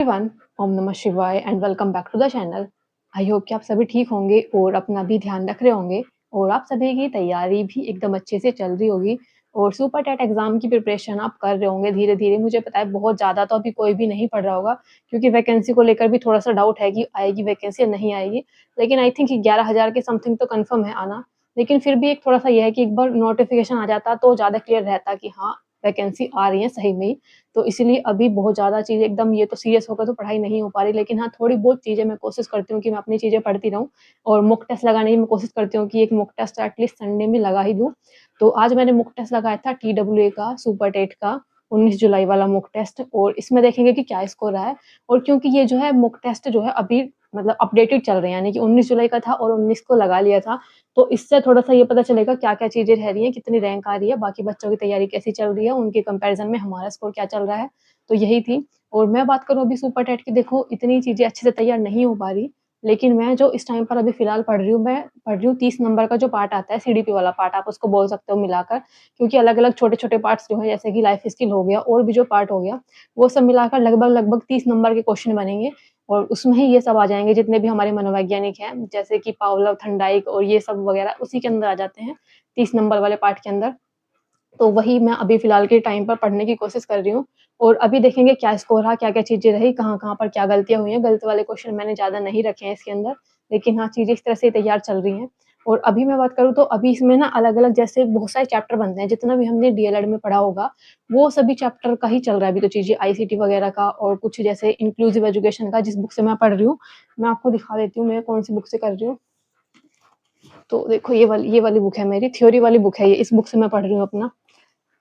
Everyone, ओम नमः शिवाय and welcome back to the channel. I hope कि आप सभी ठीक होंगे और अपना भी ध्यान रख रहे होंगे और आप सभी की तैयारी भी एकदम अच्छे से चल रही होगी और सुपर टेट एग्जाम की प्रिपरेशन आप कर रहे होंगे धीरे धीरे। मुझे पता है बहुत ज़्यादा तो अभी कोई भी नहीं पढ़ रहा होगा क्योंकि वैकेंसी को लेकर भी थोड़ा सा डाउट है कि आएगी वैकेंसी या नहीं आएगी। लेकिन आई थिंक 11,000 के समथिंग तो कंफर्म है आना। लेकिन फिर भी एक थोड़ा सा यह है कि एक बार नोटिफिकेशन आ जाता तो ज़्यादा क्लियर रहता कि हाँ वैकेंसी आ रही है सही में ही। तो इसीलिए अभी बहुत ज़्यादा चीज़ें एकदम ये तो सीरियस होकर तो पढ़ाई नहीं हो पा रही, लेकिन हाँ, थोड़ी बहुत चीज़ें मैं कोशिश करती हूँ कि मैं अपनी चीज़ें पढ़ती रहूँ और मॉक टेस्ट लगाने की मैं कोशिश करती हूँ कि एक मॉक टेस्ट एटलीस्ट संडे में लगा ही दूँ। तो आज मैंने मॉक टेस्ट लगाया था TWA का, सुपर टेट का 19 जुलाई वाला मॉक टेस्ट और इसमें देखेंगे कि क्या स्कोर रहा है। और क्योंकि ये जो है मॉक टेस्ट जो है अभी मतलब अपडेटेड चल रहे हैं, यानी कि 19 जुलाई का था और 19 को लगा लिया था। तो इससे थोड़ा-सा ये पता चलेगा क्या-क्या चीज़ें रह रही हैं, कितनी रैंक आ रही है, बाकी बच्चों की तैयारी कैसी चल रही है, उनके कंपैरिज़न में हमारा स्कोर क्या चल रहा है। तो यही थी। और मैं बात करूँ अभी सुपर टेट की, देखो इतनी चीज़ें अच्छे से तैयार नहीं हो पा रही, लेकिन मैं जो इस टाइम पर अभी फ़िलहाल पढ़ रही हूँ, मैं पढ़ रही हूँ 30 नंबर का जो पार्ट आता है, सीडीपी वाला पार्ट आप उसको बोल सकते हो मिलाकर। क्योंकि अलग-अलग छोटे-छोटे पार्ट्स जो हैं जैसे कि लाइफ़ स्किल हो गया और भी जो पार्ट हो गया, वो सब मिलाकर लगभग-लगभग 30 नंबर के क्वेश्चन बनेंगे और उसमें ही ये सब आ जाएँगे जितने भी हमारे मनोवैज्ञानिक हैं, जैसे कि पावलोव, थर्नडाइक और ये सब वगैरह उसी के अंदर आ जाते हैं, 30 नंबर वाले पार्ट के अंदर। तो वही मैं अभी फ़िलहाल के टाइम पर पढ़ने की कोशिश कर रही हूँ और अभी देखेंगे क्या स्कोर रहा, क्या-क्या चीज़ें रही, कहाँ-कहाँ पर क्या गलतियाँ हुई हैं। गलत वाले क्वेश्चन मैंने ज़्यादा नहीं रखे हैं इसके अंदर, लेकिन हाँ, चीज़ें इस तरह से तैयार चल रही हैं। और अभी मैं बात करूँ तो अभी इसमें ना अलग-अलग जैसे बहुत सारे चैप्टर बनते हैं, जितना भी हमने डीएलएड में पढ़ा होगा, वो सभी चैप्टर का ही चल रहा है अभी तो चीज़ें, आईसीटी वगैरह का और कुछ जैसे इंक्लूसिव एजुकेशन का जिस बुक से मैं पढ़ रही हूँ, मैं आपको दिखा देती हूँ मैं कौन-सी बुक से कर रही हूँ। तो देखो ये वाली बुक है मेरी, थ्योरी वाली बुक है ये, इस बुक से मैं पढ़ रही हूँ अपना।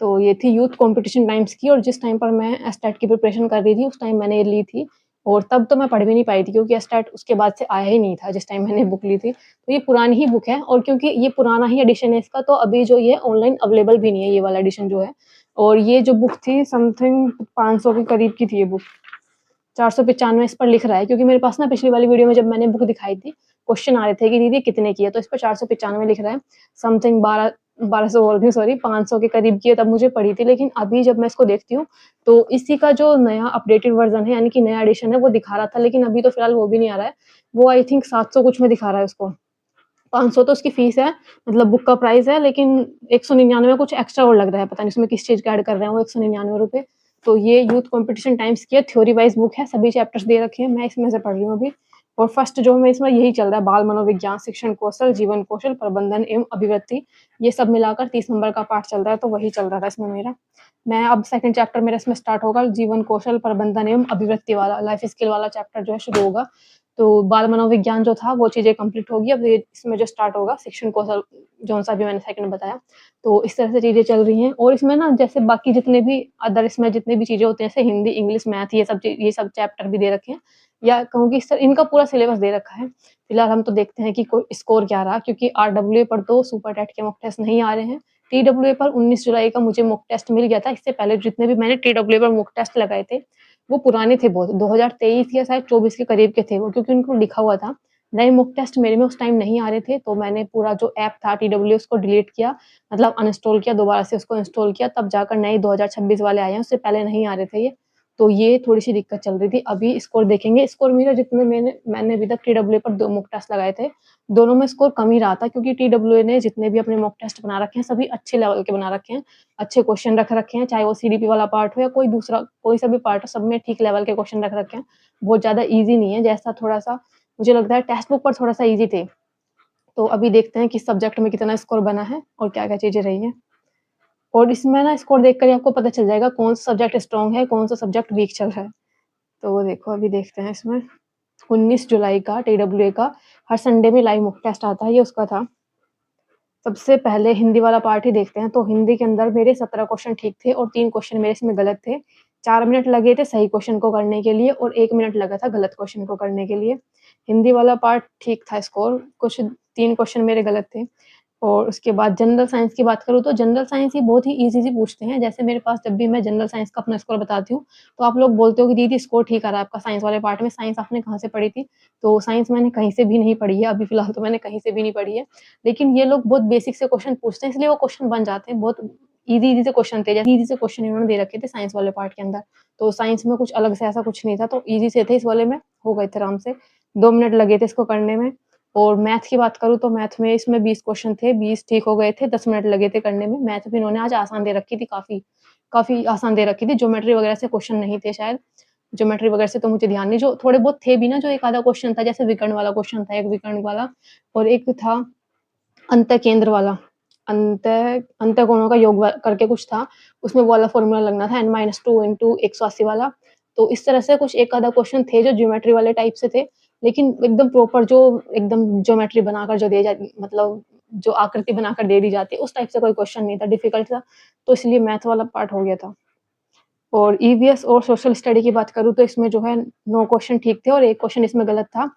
तो ये थी यूथ कॉम्पिटिशन टाइम्स की और जिस टाइम पर मैं एसटेट की प्रिपरेशन कर रही थी, उस टाइम मैंने ये ली थी और तब तो मैं पढ़ भी नहीं पाई थी क्योंकि एसटेट उसके बाद से आया ही नहीं था जिस टाइम मैंने बुक ली थी। तो ये पुरानी ही बुक है और क्योंकि ये पुराना ही एडिशन है इसका, तो अभी जो ये ऑनलाइन अवेलेबल भी नहीं है ये वाला एडिशन जो है। और ये जो बुक थी समथिंग 500 के करीब की थी ये बुक। 495 इस पर लिख रहा है क्योंकि मेरे पास ना पिछली वाली वीडियो में जब मैंने बुक दिखाई थी, क्वेश्चन आ रहे थे कि दीदी कितने की है? तो इस पर 495 लिख रहा है। समथिंग 1200 बोल रही हूँ, सॉरी 500 के करीब की है तब मुझे पड़ी थी। लेकिन अभी जब मैं इसको देखती हूँ, तो इसी का जो नया अपडेटेड वर्ज़न है यानी कि नया एडिशन है वो दिखा रहा था, लेकिन अभी तो फिलहाल वो भी नहीं आ रहा है। वो आई थिंक 700 कुछ में दिखा रहा है उसको। 500 तो उसकी फीस है, मतलब बुक का प्राइस है, लेकिन 199 कुछ एक्स्ट्रा और लग रहा है, पता नहीं उसमें किस चीज़ का ऐड कर रहे हैं वो 199 रुपए। तो ये यूथ कॉम्पिटिशन टाइम्स की है, थ्योरी वाइज़ बुक है, सभी चैप्टर्स दे रखे हैं, मैं इसमें से पढ़ रही हूँ अभी। और फर्स्ट जो मैं इसमें यही चल रहा है, बाल मनोविज्ञान, शिक्षण कौशल, जीवन कौशल, प्रबंधन एवं अभिव्यक्ति, ये सब मिलाकर 30 नंबर का पार्ट चल रहा है, तो वही चल रहा था इसमें मेरा। मैं अब सेकंड चैप्टर मेरा इसमें स्टार्ट होगा, जीवन कौशल, प्रबंधन एवं अभिव्यक्ति वाला, लाइफ स्किल वाला चैप्टर जो है शुरू होगा। तो बाल मनोविज्ञान जो था वो चीज़ें कंप्लीट होगी, अब ये इसमें जो स्टार्ट होगा शिक्षण कौशल जौन-सा भी मैंने सेकंड बताया। तो इस तरह से चीज़ें चल रही हैं और इसमें ना जैसे बाकी जितने भी अदर इसमें जितनी भी चीज़ें होती हैं जैसे हिंदी, इंग्लिश, मैथ ये सब चैप्टर भी दे रखे हैं या कहूँ कि इनका पूरा सिलेबस दे रखा है। फिलहाल हम तो देखते हैं कि कोई स्कोर क्या रहा क्योंकि आरडब्ल्यूए पर तो सुपर टेट के मॉक टेस्ट नहीं आ रहे हैं। टीडब्ल्यूए पर 19 जुलाई का मुझे मॉक टेस्ट मिल गया था। इससे पहले जितने भी मैंने टीडब्ल्यूए पर मॉक टेस्ट लगाए थे, वो पुराने थे बहुत, 2023 या शायद 24 के करीब के थे वो, क्योंकि उनको लिखा हुआ था। नए मॉक टेस्ट मेरे में उस टाइम नहीं आ रहे थे, तो मैंने पूरा जो ऐप था टीडब्ल्यूए उसको डिलीट किया, मतलब अनइंस्टॉल किया, दोबारा से उसको इंस्टॉल किया, तब जाकर नए 2026 वाले आए हैं, उससे पहले नहीं आ रहे थे ये। तो ये थोड़ी-सी दिक्कत चल रही थी। अभी स्कोर देखेंगे, स्कोर मेरा जितने मैंने अभी तक टीडब्ल्यूए पर 2 मॉक टेस्ट लगाए थे, दोनों में स्कोर कम ही रहा था क्योंकि टीडब्ल्यूए ने जितने भी अपने मॉक टेस्ट बना रखे हैं, सभी अच्छे लेवल के बना रखे हैं। अच्छे क्वेश्चन रख रखे हैं, चाहे वो सीडीपी वाला पार्ट हो या कोई दूसरा कोई सा भी पार्ट हो, सब में ठीक लेवल के क्वेश्चन रख रखे हैं। बहुत ज़्यादा ईज़ी नहीं है, जैसा थोड़ा-सा मुझे लगता है टेक्स्ट बुक पर थोड़ा-सा ईज़ी थे। तो अभी देखते हैं किस सब्जेक्ट में कितना स्कोर बना है और क्या-क्या चीज़ें रही हैं। और इसमें ना स्कोर देखकर ही आपको पता चल जाएगा कौन-सा सब्जेक्ट स्ट्रॉन्ग है, कौन-सा सब्जेक्ट वीक चल रहा है। तो देखो अभी देखते हैं इसमें 19 जुलाई का टीडब्ल्यूए का हर संडे में लाइव मॉक टेस्ट आता है, ये उसका था। सबसे पहले हिंदी वाला पार्ट ही देखते हैं, तो हिंदी के अंदर मेरे 17 क्वेश्चन ठीक थे और 3 क्वेश्चन मेरे इसमें गलत थे। 4 मिनट लगे थे सही क्वेश्चन को करने के लिए और 1 मिनट लगा था गलत क्वेश्चन को करने के लिए। हिंदी वाला पार्ट ठीक था स्कोर, कुछ 3 क्वेश्चन मेरे गलत थे। और उसके बाद जनरल साइंस की बात करूँ तो जनरल साइंस ही बहुत ही ईज़ी-सी पूछते हैं। जैसे मेरे पास जब भी मैं जनरल साइंस का अपना स्कोर बताती हूँ, तो आप लोग बोलते हो कि दीदी स्कोर ठीक आ रहा है आपका साइंस वाले पार्ट में, साइंस आपने कहाँ से पढ़ी थी? तो साइंस मैंने कहीं से भी नहीं पढ़ी है, अभी फिलहाल तो मैंने कहीं से भी नहीं पढ़ी है। लेकिन ये लोग बहुत बेसिक से क्वेश्चन पूछते हैं, इसलिए वो क्वेश्चन बन जाते हैं, बहुत ईज़ी-ईज़ी से क्वेश्चन थे, जैसे ईज़ी से क्वेश्चन इन्होंने दे रखे थे साइंस वाले पार्ट के अंदर। तो साइंस में कुछ अलग से ऐसा कुछ नहीं था, तो ईज़ी से थे, इस वाले में हो गए थे आराम से। 2 मिनट लगे थे इसको करने में। और मैथ की बात करूँ तो मैथ में इसमें 20 क्वेश्चन थे, 20 ठीक हो गए थे, 10 मिनट लगे थे करने में। मैथ भी इन्होंने आज आसान दे रखी थी काफ़ी, काफ़ी आसान दे रखी थी, ज्योमेट्री वगैरह से क्वेश्चन नहीं थे शायद। ज्योमेट्री वगैरह से तो मुझे ध्यान नहीं, जो थोड़े बहुत थे भी ना, जो एक आधा क्वेश्चन था, जैसे विकर्ण वाला क्वेश्चन था, एक विकर्ण वाला और एक था अंतःकेंद्र वाला, अंतःकोणों का योग व करके कुछ था, उसमें वो वाला फ़ॉर्मूला लगना था n-2 इंटू 180 वाला। तो इस तरह से कुछ एक आधा क्वेश्चन थे जो ज्योमेट्री वाले टाइप से थे, लेकिन एकदम प्रॉपर जो एकदम ज्योमेट्री बनाकर जो दी जाती, मतलब जो आकृति बनाकर दे दी जाती है, उस टाइप से कोई क्वेश्चन नहीं था, डिफ़िकल्ट था, तो इसलिए मैथ वाला पार्ट हो गया था। और ईवीएस और सोशल स्टडी की बात करूँ तो इसमें जो है 9 क्वेश्चन ठीक थे और 1 क्वेश्चन इसमें गलत था।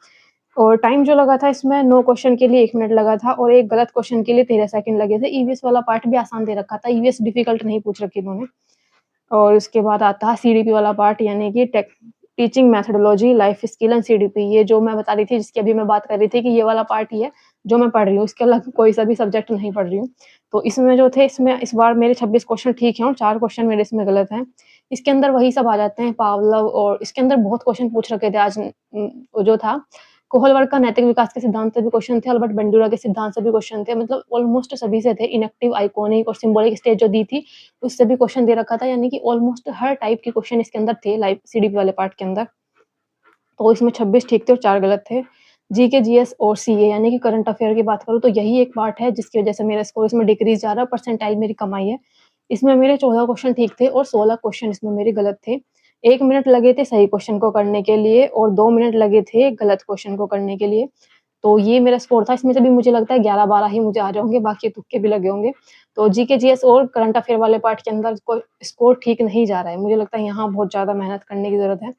और टाइम जो लगा था इसमें 9 क्वेश्चन के लिए 1 मिनट लगा था और एक गलत क्वेश्चन के लिए 13 सेकंड लगे थे। ईवीएस वाला पार्ट भी आसान दे रखा था, ईवीएस डिफ़िकल्ट नहीं पूछ रखी इन्होंने। और उसके बाद आता है सीडीपी वाला पार्ट, यानी कि teaching methodology, life skill and CDP. ये जो मैं बता रही थी, जिसकी अभी मैं बात कर रही थी कि ये वाला पार्ट ही है जो मैं पढ़ रही हूँ, इसके अलावा कोई सा भी सब्जेक्ट नहीं पढ़ रही हूँ। तो इसमें जो थे, इसमें इस बार मेरे 26 क्वेश्चन ठीक हैं और 4 क्वेश्चन मेरे इसमें गलत हैं। इसके अंदर वही सब आ जाते हैं, पावलोव, और इसके अंदर बहुत क्वेश्चन पूछ रखे थे आज। जो था कोहलवर्ग का नैतिक विकास के सिद्धांत से भी क्वेश्चन थे, अल्बर्ट बंडूरा के सिद्धांत से भी क्वेश्चन थे, मतलब ऑलमोस्ट सभी से थे। इनेक्टिव, आइकॉनिक और सिंबॉलिक स्टेज जो दी थी, उससे भी क्वेश्चन दे रखा था, यानी कि ऑलमोस्ट हर टाइप के क्वेश्चन इसके अंदर थे लाइव सीडीपी वाले पार्ट के अंदर। तो इसमें 26 ठीक थे और 4 गलत थे। जीके, जीएस और सीए यानी कि करंट अफेयर की बात करूँ तो यही एक पार्ट है जिसकी वजह से मेरा स्कोर इसमें डिक्रीज़ जा रहा है, परसेंटाइल मेरी कम आई है। इसमें मेरे 14 क्वेश्चन ठीक थे और 16 क्वेश्चन इसमें मेरे गलत थे। 1 मिनट लगे थे सही क्वेश्चन को करने के लिए और 2 मिनट लगे थे गलत क्वेश्चन को करने के लिए। तो ये मेरा स्कोर था, इसमें से भी मुझे लगता है 11-12 ही मुझे आ जाएँगे, बाकी तुक्के भी लगे होंगे। तो जीके, जीएस और करंट अफेयर वाले पार्ट के अंदर कोई स्कोर ठीक नहीं जा रहा है। मुझे लगता है यहाँ बहुत ज़्यादा मेहनत करने की ज़रूरत है।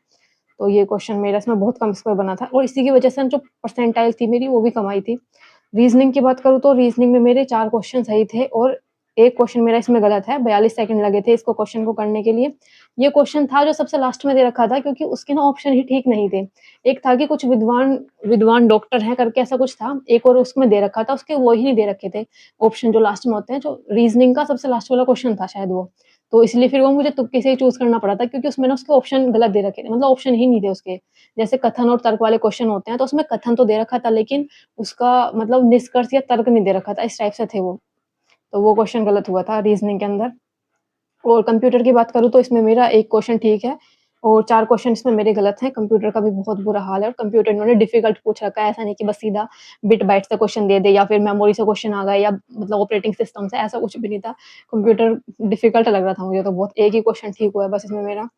तो ये क्वेश्चन मेरा इसमें बहुत कम स्कोर बना था और इसी की वजह से जो परसेंटाइल थी मेरी, वो भी कम आई थी। रीज़निंग की बात करूँ तो रीज़निंग में मेरे 4 क्वेश्चन सही थे और 1 क्वेश्चन मेरा इसमें गलत है, 42 सेकंड लगे थे इसको क्वेश्चन को करने के लिए। ये क्वेश्चन था जो सबसे लास्ट में दे रखा था, क्योंकि उसके ना ऑप्शन ही ठीक नहीं थे। एक था कि कुछ विद्वान विद्वान डॉक्टर हैं करके ऐसा कुछ था, एक और उसमें दे रखा था, उसके वो ही नहीं दे रखे थे, ऑप्शन जो लास्ट में होते हैं, जो रीज़निंग का सबसे लास्ट वाला क्वेश्चन था शायद वो। तो इसलिए फिर वो मुझे तुक्के से ही चूज़ करना पड़ा था, क्योंकि उसमें ना उसके ऑप्शन गलत दे रखे थे, मतलब ऑप्शन ही नहीं थे उसके। जैसे कथन और तर्क वाले क्वेश्चन होते हैं, तो उसमें कथन तो दे रखा था, लेकिन उसका मतलब निष्कर्ष या तर्क नहीं दे रखा था, इस टाइप से थे वो। तो वो क्वेश्चन गलत हुआ था रीज़निंग के अंदर। और कंप्यूटर की बात करूँ तो इसमें मेरा 1 क्वेश्चन ठीक है और 4 क्वेश्चन इसमें मेरे गलत हैं। कंप्यूटर का भी बहुत बुरा हाल है और कंप्यूटर इन्होंने डिफ़िकल्ट पूछ रखा है, ऐसा नहीं कि बस सीधा बिट बाइट से क्वेश्चन दे दे या फिर मेमोरी से क्वेश्चन आ गए या मतलब ऑपरेटिंग सिस्टम से, ऐसा कुछ भी नहीं था। कंप्यूटर डिफ़िकल्ट लग रहा था मुझे तो बहुत, 1 ही क्वेश्चन ठीक हुआ है बस इसमें मेरा।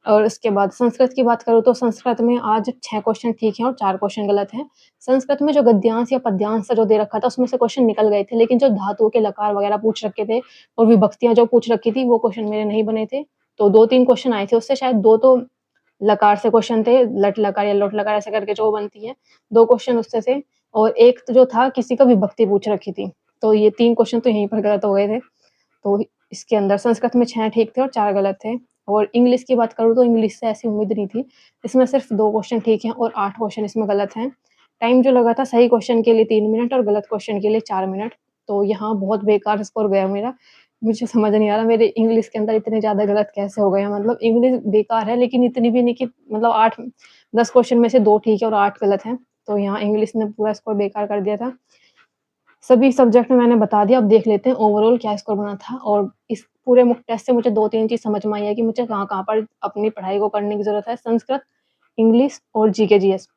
और उसके बाद संस्कृत की बात करूँ तो संस्कृत में आज 6 क्वेश्चन ठीक हैं और 4 क्वेश्चन गलत हैं। संस्कृत में जो गद्यांश या पद्यांश जो दे रखा था, उसमें से क्वेश्चन निकल गए थे, लेकिन जो धातुओं के लकार वगैरह पूछ रखे थे और विभक्तियाँ जो पूछ रखी थी, वो क्वेश्चन मेरे नहीं बने थे। तो 2-3 क्वेश्चन आए थे उससे, शायद 2 तो लकार से क्वेश्चन थे, लट लकार या लोट लकार ऐसे करके जो बनती है, 2 क्वेश्चन उससे थे और 1 तो जो था किसी का विभक्ति पूछ रखी थी। तो ये 3 क्वेश्चन तो यहीं पर गलत हो गए थे। तो इसके अंदर संस्कृत में 6 ठीक थे और 4 गलत थे। और इंग्लिश की बात करूँ तो इंग्लिश से ऐसी उम्मीद नहीं थी। इसमें सिर्फ़ 2 क्वेश्चन ठीक हैं और 8 क्वेश्चन इसमें गलत हैं। टाइम जो लगा था सही क्वेश्चन के लिए 3 मिनट और गलत क्वेश्चन के लिए 4 मिनट। तो यहाँ बहुत बेकार स्कोर गया मेरा। मुझे समझ नहीं आ रहा मेरे इंग्लिश के अंदर इतने ज़्यादा गलत कैसे हो गए हैं? मतलब इंग्लिश बेकार है, लेकिन इतनी भी नहीं कि मतलब 8-10 क्वेश्चन में से 2 ठीक है और 8 गलत हैं। तो यहाँ इंग्लिश ने पूरा स्कोर बेकार कर दिया था। सभी सब्जेक्ट में मैंने बता दिया, अब देख लेते हैं ओवरऑल क्या स्कोर बना था। और इस पूरे मॉक टेस्ट से मुझे 2-3 चीज़ समझ में आई है कि मुझे कहाँ-कहाँ पर अपनी पढ़ाई को करने की ज़रूरत है। संस्कृत, इंग्लिश और जीके, जीएस,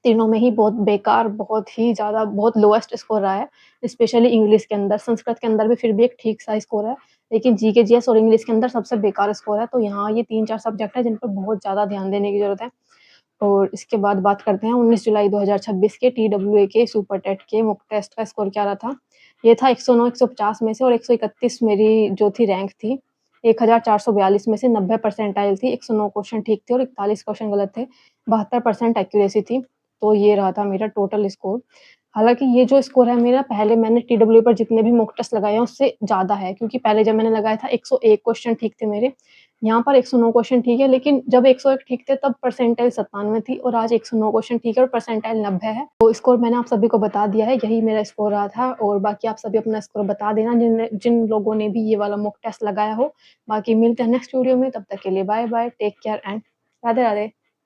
तीनों में ही बहुत बेकार, बहुत ही ज़्यादा, बहुत लोएस्ट स्कोर रहा है, स्पेशली इंग्लिश के अंदर। संस्कृत के अंदर भी फिर भी एक ठीक-सा स्कोर है, लेकिन जीके, जीएस और इंग्लिश के अंदर सबसे बेकार स्कोर है। तो यहाँ ये 3-4 सब्जेक्ट हैं जिन पर बहुत ज़्यादा ध्यान देने की ज़रूरत है। और इसके बाद बात करते हैं 19 जुलाई 2026 के टीडब्ल्यूए के सुपर टेट के मॉक टेस्ट का स्कोर क्या रहा था। ये था 109 150 में से और 131 मेरी जो थी रैंक थी। 1442 में से 90 परसेंटाइल थी, 109 क्वेश्चन ठीक थे और 41 क्वेश्चन गलत थे, 72% एक्यूरेसी थी। तो ये रहा था मेरा टोटल स्कोर। हालाँकि ये जो स्कोर है मेरा, पहले मैंने टीडब्ल्यूए पर जितने भी मॉक टेस्ट लगाए हैं उससे ज़्यादा है, क्योंकि पहले जब मैंने लगाया था 101 क्वेश्चन ठीक थे मेरे, यहाँ पर 109 क्वेश्चन ठीक है, लेकिन जब 101 ठीक थे तब परसेंटाइल 97 थी और आज 109 क्वेश्चन ठीक है और परसेंटाइल 90 है। तो स्कोर मैंने आप सभी को बता दिया है, यही मेरा स्कोर रहा था और बाकी आप सभी अपना स्कोर बता देना जिन लोगों ने भी ये वाला मॉक टेस्ट लगाया हो। बाकी मिलते हैं नेक्स्ट वीडियो में, तब तक के लिए bye bye, take care and Radhe Radhe.